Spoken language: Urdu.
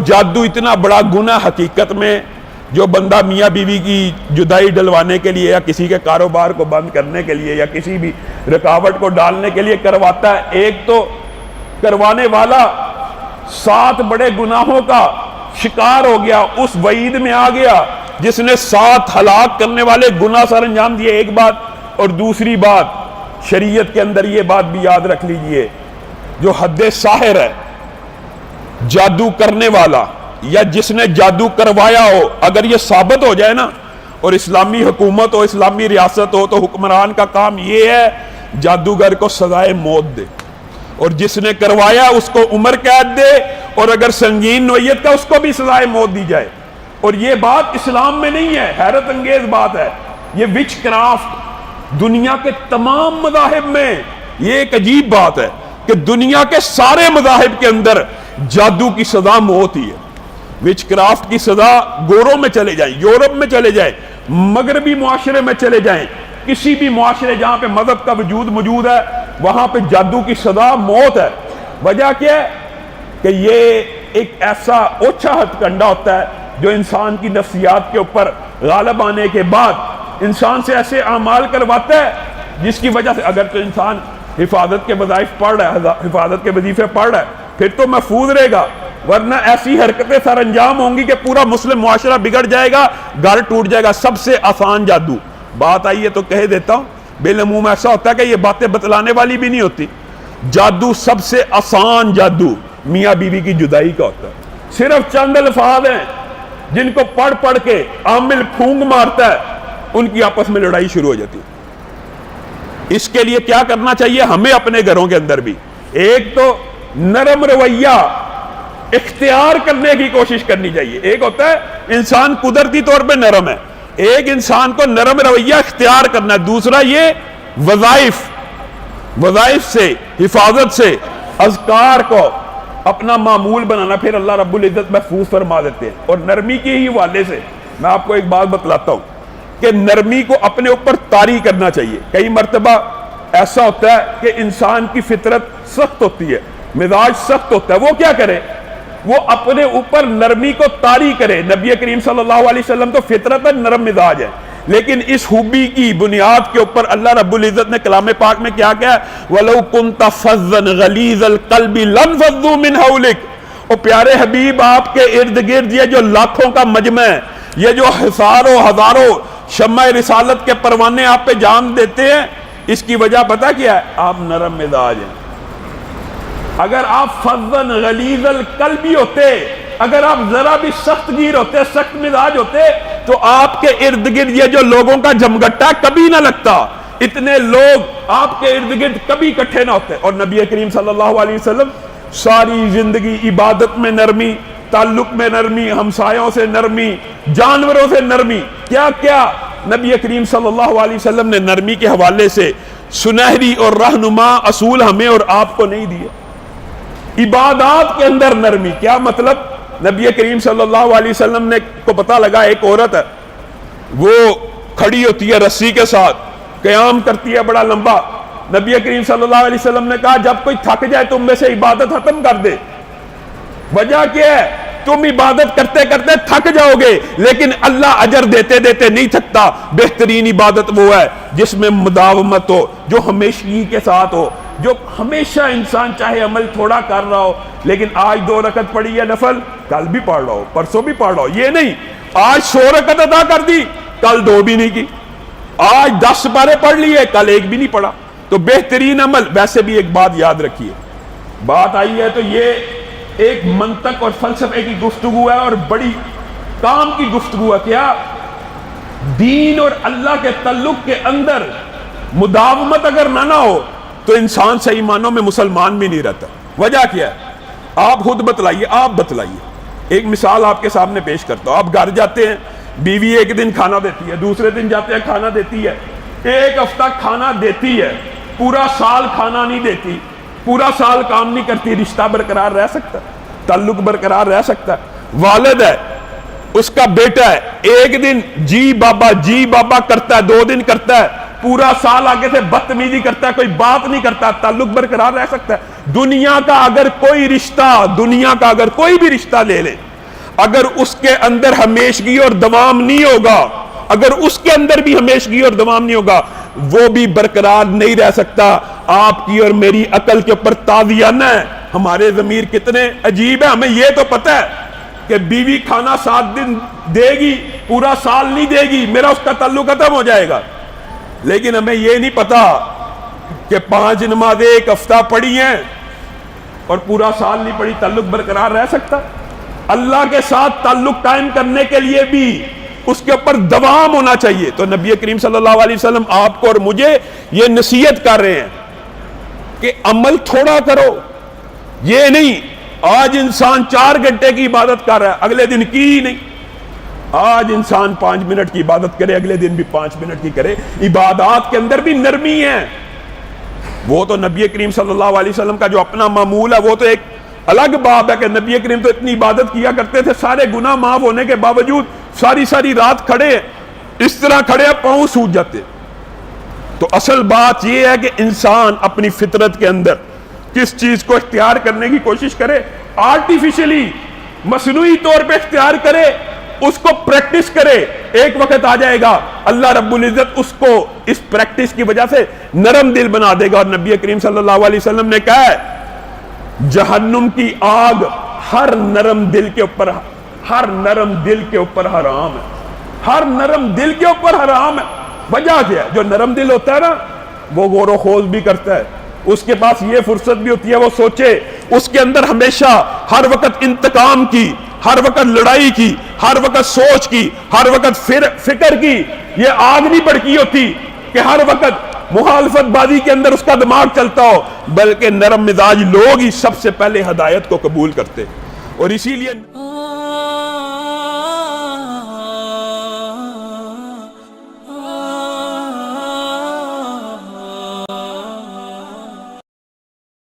جادو اتنا بڑا گناہ حقیقت میں جو بندہ میاں بیوی کی جدائی ڈلوانے کے لیے یا کسی کے کاروبار کو بند کرنے کے لیے یا کسی بھی رکاوٹ کو ڈالنے کے لیے کرواتا ہے، ایک تو کروانے والا 7 بڑے گناہوں کا شکار ہو گیا، اس وعید میں آ گیا جس نے 7 ہلاک کرنے والے گناہ سر انجام دیے، ایک بات۔ اور دوسری بات، شریعت کے اندر یہ بات بھی یاد رکھ لیجئے، جو حد ساحر ہے، جادو کرنے والا یا جس نے جادو کروایا ہو، اگر یہ ثابت ہو جائے نا، اور اسلامی حکومت ہو، اسلامی ریاست ہو، تو حکمران کا کام یہ ہے جادوگر کو سزائے موت دے، اور جس نے کروایا اس کو عمر قید دے، اور اگر سنگین نوعیت کا اس کو بھی سزائے موت دی جائے۔ اور یہ بات اسلام میں نہیں ہے، حیرت انگیز بات ہے، یہ وچ کرافٹ دنیا کے تمام مذاہب میں، یہ ایک عجیب بات ہے کہ دنیا کے سارے مذاہب کے اندر جادو کی سزا موت ہی ہے۔ وچ کرافٹ کی سزا گوروں میں چلے جائیں، یورپ میں چلے جائیں، مغربی معاشرے میں چلے جائیں، کسی بھی معاشرے جہاں پہ مذہب کا وجود موجود ہے وہاں پہ جادو کی سزا موت ہے۔ وجہ کیا ہے کہ یہ ایک ایسا اوچھا ہتھ کنڈا ہوتا ہے جو انسان کی نفسیات کے اوپر غالب آنے کے بعد انسان سے ایسے اعمال کرواتا ہے جس کی وجہ سے اگر تو انسان حفاظت کے وظائف پڑھ رہا ہے، حفاظت کے وظیفے پڑھ رہا ہے، پھر تو محفوظ رہے گا، ورنہ ایسی حرکتیں سر انجام ہوں گی کہ پورا مسلم معاشرہ بگڑ جائے گا، گھر ٹوٹ جائے گا۔ سب سے آسان جادو، بات آئی ہے تو کہہ دیتا ہوں، بالعموم ایسا ہوتا ہے کہ یہ باتیں بتلانے والی بھی نہیں ہوتی، جادو سب سے آسان جادو میاں بیوی کی جدائی کا ہوتا ہے۔ صرف چند الفاظ ہیں جن کو پڑھ پڑھ کے عامل پھونگ مارتا ہے، ان کی آپس میں لڑائی شروع ہو جاتی ہے۔ اس کے لیے کیا کرنا چاہیے ہمیں اپنے گھروں کے اندر بھی؟ ایک تو نرم رویہ اختیار کرنے کی کوشش کرنی چاہیے۔ ایک ہوتا ہے انسان قدرتی طور پہ نرم ہے، ایک انسان کو نرم رویہ اختیار کرنا ہے۔ دوسرا یہ وظائف سے، حفاظت سے، اذکار کو اپنا معمول بنانا، پھر اللہ رب العزت محفوظ فرما دیتے ہیں۔ اور نرمی کے ہی حوالے سے میں آپ کو ایک بات بتلاتا ہوں کہ نرمی کو اپنے اوپر طاری کرنا چاہیے۔ کئی مرتبہ ایسا ہوتا ہے کہ انسان کی فطرت سخت ہوتی ہے، مزاج سخت ہوتا ہے، وہ کیا کرے؟ وہ اپنے اوپر نرمی کو طاری کرے۔ نبی کریم صلی اللہ علیہ وسلم تو فطرت نرم مزاج ہے، لیکن اس خوبی کی بنیاد کے اوپر اللہ رب العزت نے کلام پاک میں کیا کہا ہے؟ وَلَوْ كُنْتَ فَظًّا غَلِيظَ الْقَلْبِ لَانفَضُّوا مِنْ حَوْلِكَ۔ اور پیارے حبیب، آپ کے ارد گرد یہ جو لاکھوں کا مجمع ہے، یہ جو ہزاروں شمع رسالت کے پروانے آپ پہ جان دیتے ہیں، اس کی وجہ پتہ کیا ہے؟ آپ نرم مزاج ہیں۔ اگر آپ فَظًّا غَلِيظَ الْقَلْبِ ہوتے، اگر آپ ذرا بھی سخت گیر ہوتے، سخت مزاج ہوتے، تو آپ کے ارد گرد یہ جو لوگوں کا جمگٹا کبھی نہ لگتا، اتنے لوگ آپ کے ارد گرد کبھی اکٹھے نہ ہوتے۔ اور نبی کریم صلی اللہ علیہ وسلم ساری زندگی عبادت میں نرمی، تعلق میں نرمی، ہمسایوں سے نرمی، جانوروں سے نرمی، کیا کیا نبی کریم صلی اللہ علیہ وسلم نے نرمی کے حوالے سے سنہری اور رہنما اصول ہمیں اور آپ کو نہیں دیے۔ عبادات کے اندر نرمی، کیا مطلب؟ نبی کریم صلی اللہ علیہ وسلم نے کو پتہ لگا ایک عورت ہے، وہ کھڑی ہوتی ہے رسی کے ساتھ، قیام کرتی ہے بڑا لمبا۔ نبی کریم صلی اللہ علیہ وسلم نے کہا جب کوئی تھک جائے تم میں سے عبادت ختم کر دے۔ وجہ کیا ہے؟ تم عبادت کرتے کرتے تھک جاؤ گے، لیکن اللہ اجر دیتے دیتے نہیں تھکتا۔ بہترین عبادت وہ ہے جس میں مداومت ہو، جو ہمیشگی کے ساتھ ہو، جو ہمیشہ انسان چاہے عمل تھوڑا کر رہا ہو، لیکن آج 2 رکعت پڑھی ہے نفل، کل بھی پڑھ رہا ہو، پرسوں بھی پڑھ رہا ہو۔ یہ نہیں آج 100 رکعت ادا کر دی، کل 2 بھی نہیں کی، آج 10 پارے پڑھ لیے، کل 1 بھی نہیں پڑھا۔ تو بہترین عمل۔ ویسے بھی ایک بات یاد رکھیے، بات آئی ہے تو یہ ایک منطق اور فلسفے کی گفتگو ہے اور بڑی کام کی گفتگو ہے۔ کیا؟ دین اور اللہ کے تعلق کے اندر مداومت اگر نہ ہو تو انسان صحیح معنوں میں مسلمان بھی نہیں رہتا۔ وجہ کیا ہے؟ آپ خود بتلائیے، آپ بتلائیے۔ ایک مثال آپ کے سامنے پیش کرتا ہوں۔ آپ گھر جاتے ہیں، بیوی ایک دن کھانا دیتی ہے، دوسرے دن جاتے ہیں کھانا دیتی ہے، ایک ہفتہ کھانا دیتی ہے، پورا سال کھانا نہیں دیتی، پورا سال کام نہیں کرتی، رشتہ برقرار رہ سکتا ہے؟ تعلق برقرار رہ سکتا ہے؟ والد ہے، اس کا بیٹا ہے، ایک دن جی بابا کرتا ہے، 2 دن کرتا ہے، پورا سال آگے سے بدتمیزی کرتا ہے، کوئی بات نہیں کرتا، تعلق برقرار رہ سکتا ہے؟ دنیا کا اگر کوئی بھی رشتہ لے لیں، اگر اس کے اندر ہمیشگی اور دوام نہیں ہوگا، اگر اس کے اندر بھی ہمیشگی اور دوام نہیں ہوگا، وہ بھی برقرار نہیں رہ سکتا۔ آپ کی اور میری عقل کے اوپر تازیانہ ہے۔ ہمارے ضمیر کتنے عجیب ہے، ہمیں یہ تو پتہ ہے کہ بیوی کھانا 7 دن دے گی، پورا سال نہیں دے گی، میرا اس کا تعلق ختم ہو جائے گا، لیکن ہمیں یہ نہیں پتا کہ 5 نمازیں ایک ہفتہ پڑھی ہیں اور پورا سال نہیں پڑھی، تعلق برقرار رہ سکتا؟ اللہ کے ساتھ تعلق قائم کرنے کے لیے بھی اس کے اوپر دوام ہونا چاہیے۔ تو نبی کریم صلی اللہ علیہ وسلم آپ کو اور مجھے یہ نصیحت کر رہے ہیں کہ عمل تھوڑا کرو، یہ نہیں آج انسان 4 گھنٹے کی عبادت کر رہا ہے، اگلے دن کی ہی نہیں۔ آج انسان 5 منٹ کی عبادت کرے، اگلے دن بھی 5 منٹ کی کرے۔ عبادات کے اندر بھی نرمی ہے۔ وہ تو نبی کریم صلی اللہ علیہ وسلم کا جو اپنا معمول ہے وہ تو ایک الگ باب ہے کہ نبی کریم تو اتنی عبادت کیا کرتے تھے، سارے گناہ معاف ہونے کے باوجود ساری رات کھڑے، اس طرح کھڑے پاؤں سوج جاتے۔ تو اصل بات یہ ہے کہ انسان اپنی فطرت کے اندر کس چیز کو اختیار کرنے کی کوشش کرے، آرٹیفیشلی مصنوعی طور پہ اختیار کرے، اس کو پریکٹس کرے، ایک وقت آ جائے گا اللہ رب العزت اس کو اس پریکٹس کی وجہ سے نرم دل بنا دے گا۔ اور نبی کریم صلی اللہ علیہ وسلم نے کہا ہے جہنم کی آگ ہر نرم دل کے اوپر حرام ہے، ہر نرم دل کے اوپر حرام ہے۔ وجہ کیا ہے؟ جو نرم دل ہوتا ہے نا وہ غور و خوض بھی کرتا ہے، اس کے پاس یہ فرصت بھی ہوتی ہے وہ سوچے، اس کے اندر ہمیشہ ہر وقت انتقام کی، ہر وقت لڑائی کی، ہر وقت سوچ کی، ہر وقت فکر کی۔ یہ آگ نہیں بھڑکی ہوتی کہ ہر وقت مخالفت بازی کے اندر اس کا دماغ چلتا ہو، بلکہ نرم مزاج لوگ ہی سب سے پہلے ہدایت کو قبول کرتے، اور اسی لیے